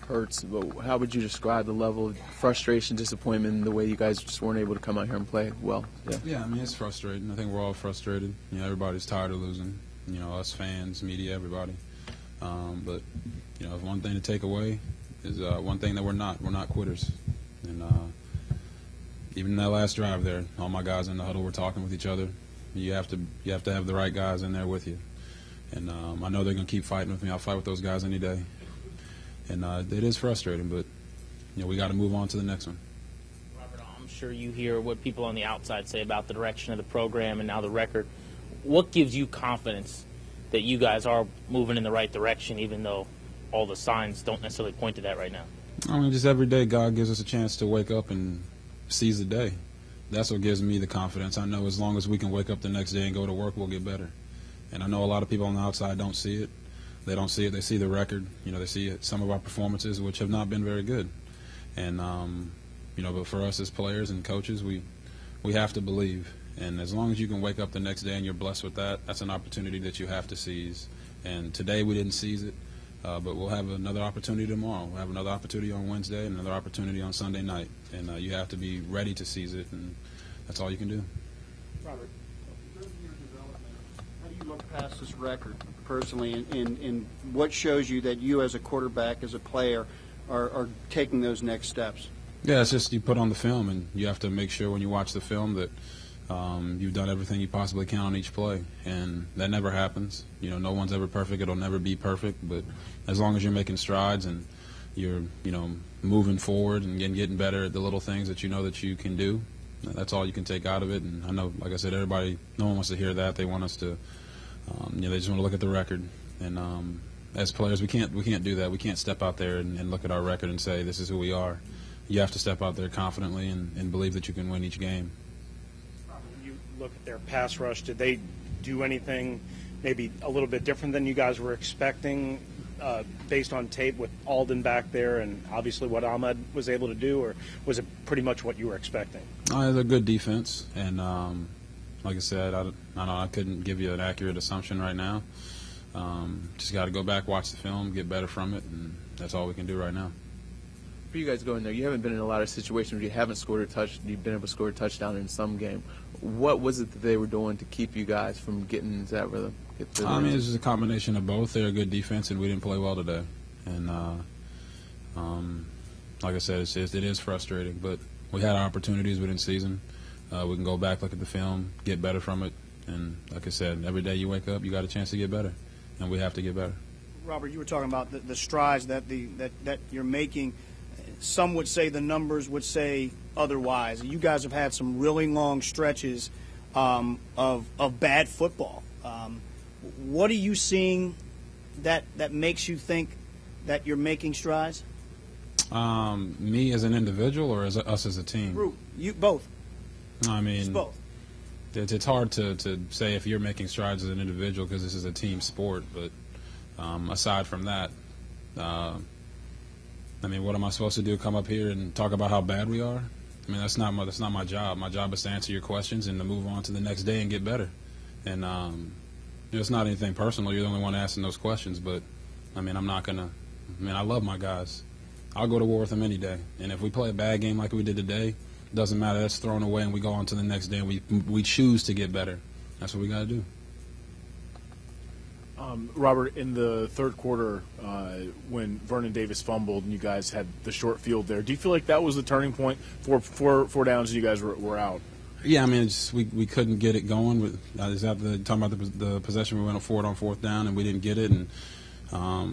hurts, but how would you describe the level of frustration, disappointment, and the way you guys just weren't able to come out here and play well? Yeah, I mean, it's frustrating. I think we're all frustrated. You know, everybody's tired of losing. You know, us fans, media, everybody. But you know, one thing to take away is one thing that we're not quitters. And even in that last drive there, all my guys in the huddle were talking with each other. You have to have the right guys in there with you. And I know they're going to keep fighting with me. I'll fight with those guys any day. And it is frustrating, but you know, we got to move on to the next one. Robert, I'm sure you hear what people on the outside say about the direction of the program and now the record. What gives you confidence that you guys are moving in the right direction, even though all the signs don't necessarily point to that right now? I mean, just every day God gives us a chance to wake up and seize the day. That's what gives me the confidence. I know as long as we can wake up the next day and go to work, we'll get better. And I know a lot of people on the outside don't see it. They don't see it. They see the record. You know, they see some of our performances, which have not been very good. And, you know, but for us as players and coaches, we have to believe. And as long as you can wake up the next day and you're blessed with that, that's an opportunity that you have to seize. And today we didn't seize it, but we'll have another opportunity tomorrow. We'll have another opportunity on Wednesday and another opportunity on Sunday night. And you have to be ready to seize it, and that's all you can do. Robert, in terms of your development, how do you look past this record personally, and what shows you that you as a quarterback, as a player, are taking those next steps? Yeah, it's just you put on the film, and you have to make sure when you watch the film that you've done everything you possibly can on each play, and that never happens. You know, no one's ever perfect. It'll never be perfect, but as long as you're making strides and you're, you know, moving forward and getting better at the little things that you know that you can do, that's all you can take out of it. And I know, like I said, everybody, no one wants to hear that. They want us to, you know, they just want to look at the record. And as players, we can't do that. We can't step out there and look at our record and say this is who we are. You have to step out there confidently and believe that you can win each game. When you look at their pass rush, did they do anything maybe a little bit different than you guys were expecting based on tape with Alden back there and obviously what Ahmed was able to do, or was it pretty much what you were expecting? It's a good defense, and like I said, I couldn't give you an accurate assumption right now. Just got to go back, watch the film, get better from it, and that's all we can do right now. For you guys going there, you haven't been in a lot of situations where you haven't scored a touch. You've been able to score a touchdown in some game. What was it that they were doing to keep you guys from getting into that rhythm? I mean, it's just a combination of both. They're a good defense, and we didn't play well today. And like I said, it is frustrating, but we had our opportunities within season. We can go back, look at the film, get better from it. And like I said, every day you wake up, you got a chance to get better, and we have to get better. Robert, you were talking about the strides that you're making. Some would say the numbers would say otherwise. You guys have had some really long stretches of bad football. What are you seeing that makes you think that you're making strides? Me as an individual, or as us as a team? Group. You both. I mean, it's both. It's hard to say if you're making strides as an individual because this is a team sport. But aside from that, I mean, what am I supposed to do? Come up here and talk about how bad we are? I mean, that's not my job. My job is to answer your questions and to move on to the next day and get better. And you know, it's not anything personal. You're the only one asking those questions. But I mean, I'm not gonna. I mean, I love my guys. I'll go to war with them any day. And if we play a bad game like we did today, it doesn't matter. That's thrown away, and we go on to the next day, and we choose to get better. That's what we got to do. Robert, in the third quarter, when Vernon Davis fumbled and you guys had the short field there, do you feel like that was the turning point for four downs and you guys were out? Yeah, I mean, we couldn't get it going. I was talking about the possession. We went forward on fourth down, and we didn't get it. And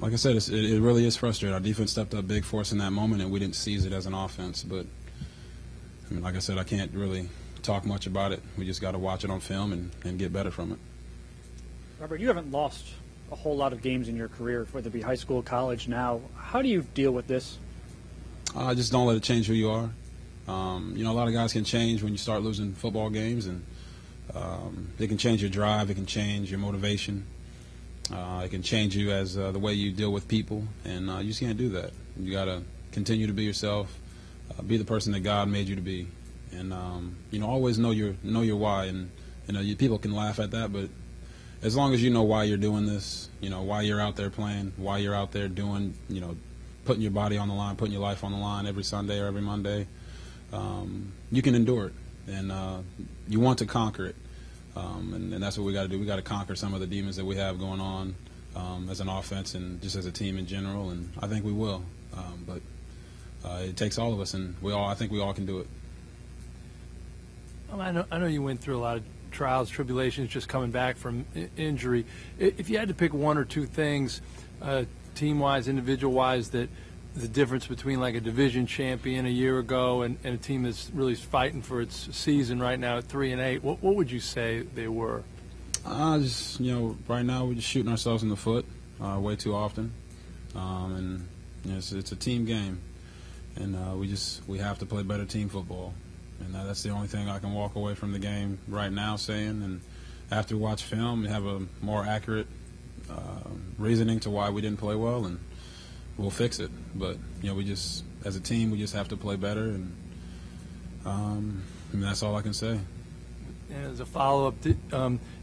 like I said, it really is frustrating. Our defense stepped up big for us in that moment, and we didn't seize it as an offense. But, I mean, like I said, I can't really talk much about it. We just got to watch it on film and get better from it. Robert, you haven't lost a whole lot of games in your career, whether it be high school, college now. How do you deal with this? Just don't let it change who you are. You know, a lot of guys can change when you start losing football games, and it can change your drive, it can change your motivation, it can change you as the way you deal with people, and you just can't do that. You got to continue to be yourself, be the person that God made you to be, and you know, always know your why. And you know, people can laugh at that, but as long as you know why you're doing this, you know, why you're out there playing, why you're out there doing, you know, putting your body on the line, putting your life on the line every Sunday or every Monday, you can endure it, and you want to conquer it, and that's what we got to do. We got to conquer some of the demons that we have going on as an offense and just as a team in general, and I think we will. But it takes all of us, and I think we all can do it. Well, I know you went through a lot of trials, tribulations, just coming back from injury. If you had to pick one or two things, team-wise, individual-wise, that the difference between like a division champion a year ago and a team that's really fighting for its season right now at 3-8, what would you say they were? Just right now we're just shooting ourselves in the foot way too often, and it's a team game, and we have to play better team football, and that's the only thing I can walk away from the game right now saying. And after we watch film, we have a more accurate reasoning to why we didn't play well, and we'll fix it. But as a team, we just have to play better, and that's all I can say. And as a follow-up,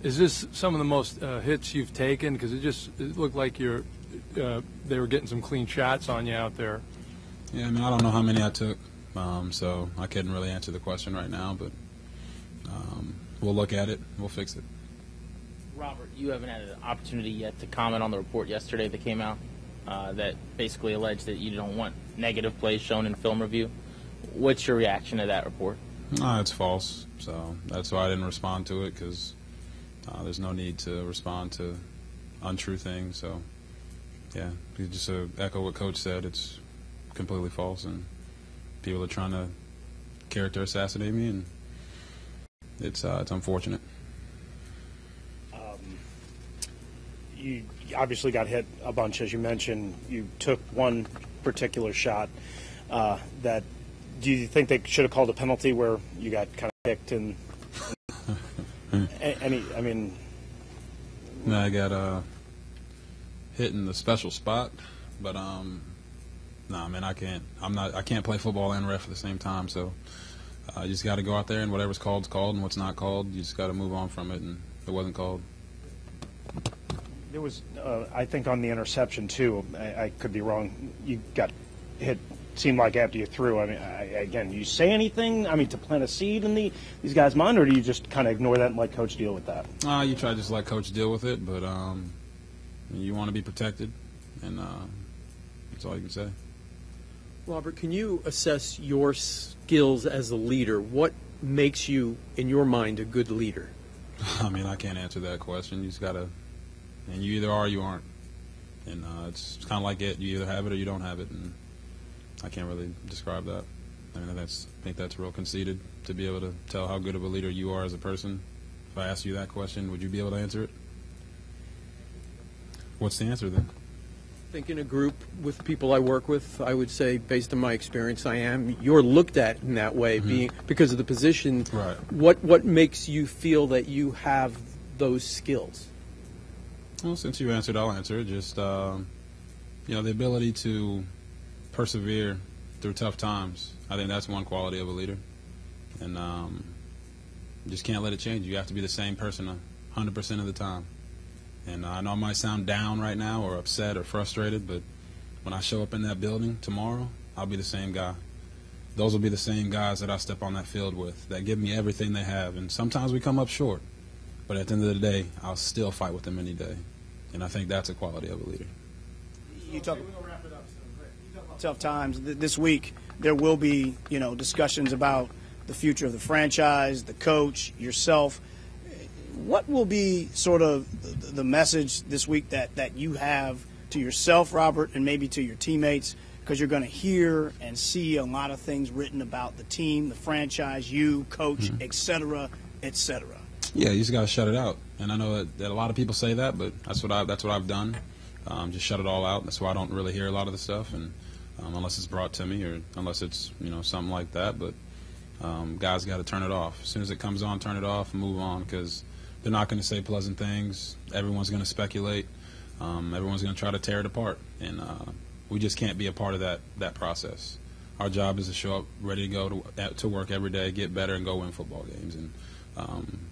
is this some of the most hits you've taken? Because it looked like they were getting some clean shots on you out there. Yeah, I don't know how many I took, so I couldn't really answer the question right now. But we'll look at it. We'll fix it. Robert, you haven't had an opportunity yet to comment on the report yesterday that came out that basically alleged that you don't want negative plays shown in film review. What's your reaction to that report? It's false, so that's why I didn't respond to it, because there's no need to respond to untrue things. So, yeah, just to echo what Coach said, it's completely false, and people are trying to character assassinate me, and it's unfortunate. You obviously got hit a bunch, as you mentioned. You took one particular shot that. Do you think they should have called a penalty where you got kind of kicked and No, I got hit in the special spot, but I can't. I can't play football and ref at the same time. So you just got to go out there, and whatever's called's called, and what's not called, you just got to move on from it. And it wasn't called. There was, I think, on the interception too. I could be wrong. You got hit. Seemed like after you threw. Again, do you say anything? To plant a seed in these guys' mind, or do you just kind of ignore that and let Coach deal with that? You try to just let Coach deal with it, but you want to be protected, and that's all you can say. Robert, can you assess your skills as a leader? What makes you, in your mind, a good leader? I can't answer that question. You just gotta, and you either are or you aren't, and it's kind of like it. You either have it or you don't have it, and I can't really describe that. I think that's real conceited to be able to tell how good of a leader you are as a person. If I asked you that question, would you be able to answer it? What's the answer then? I think in a group with people I work with, I would say, based on my experience, I am. You're looked at in that way, because of the position. Right. What makes you feel that you have those skills? Well, since you answered, I'll answer it. Just the ability to persevere through tough times. I think that's one quality of a leader, and you just can't let it change. You have to be the same person 100% of the time. And I know I might sound down right now or upset or frustrated, but when I show up in that building tomorrow, I'll be the same guy. Those will be the same guys that I step on that field with, that give me everything they have. And sometimes we come up short, but at the end of the day, I'll still fight with them any day. And I think that's a quality of a leader. You talk tough times. This week, there will be, discussions about the future of the franchise, the coach, yourself. What will be sort of the message this week that you have to yourself, Robert, and maybe to your teammates? Because you're going to hear and see a lot of things written about the team, the franchise, you, coach, et cetera, et cetera. Yeah, you just got to shut it out. And I know that a lot of people say that, but that's what I've done. Just shut it all out. That's why I don't really hear a lot of the stuff, and unless it's brought to me or unless it's something like that. But guys got to turn it off. As soon as it comes on, turn it off and move on, because they're not going to say pleasant things. Everyone's going to speculate. Everyone's going to try to tear it apart, and we just can't be a part of that process. Our job is to show up ready to go to work every day, get better, and go win football games. And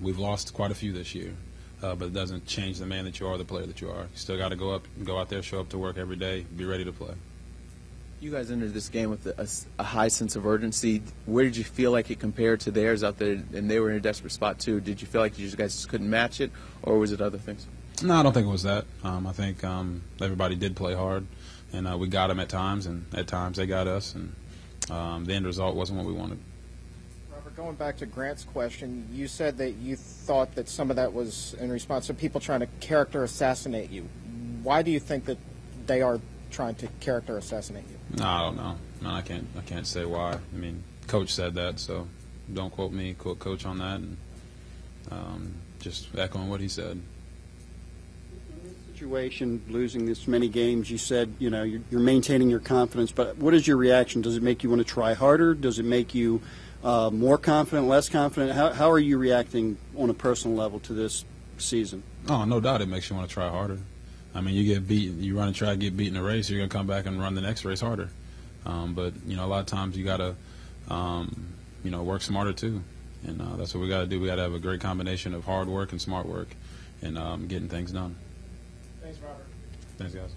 we've lost quite a few this year, but it doesn't change the man that you are, the player that you are. You still got to go out there, show up to work every day, be ready to play. You guys entered this game with a high sense of urgency. Where did you feel like it compared to theirs out there, and they were in a desperate spot too? Did you feel like you guys just couldn't match it, or was it other things? No, I don't think it was that. I think everybody did play hard, and we got them at times, and at times they got us, and the end result wasn't what we wanted. Robert, going back to Grant's question, you said that you thought that some of that was in response to people trying to character assassinate you. Why do you think that they are trying to character assassinate you? No, I don't know. No, I can't say why. I mean, Coach said that, so don't quote me. Quote Coach on that, and just echoing what he said. Situation, losing this many games, you said you're maintaining your confidence. But what is your reaction? Does it make you want to try harder? Does it make you more confident, less confident? How are you reacting on a personal level to this season? Oh, no doubt it makes you want to try harder. I mean, you get beaten, you run and try to get beat in a race, you're going to come back and run the next race harder. But, a lot of times you got to, work smarter too. And that's what we got to do. We got to have a great combination of hard work and smart work and getting things done. Thanks, Robert. Thanks, guys.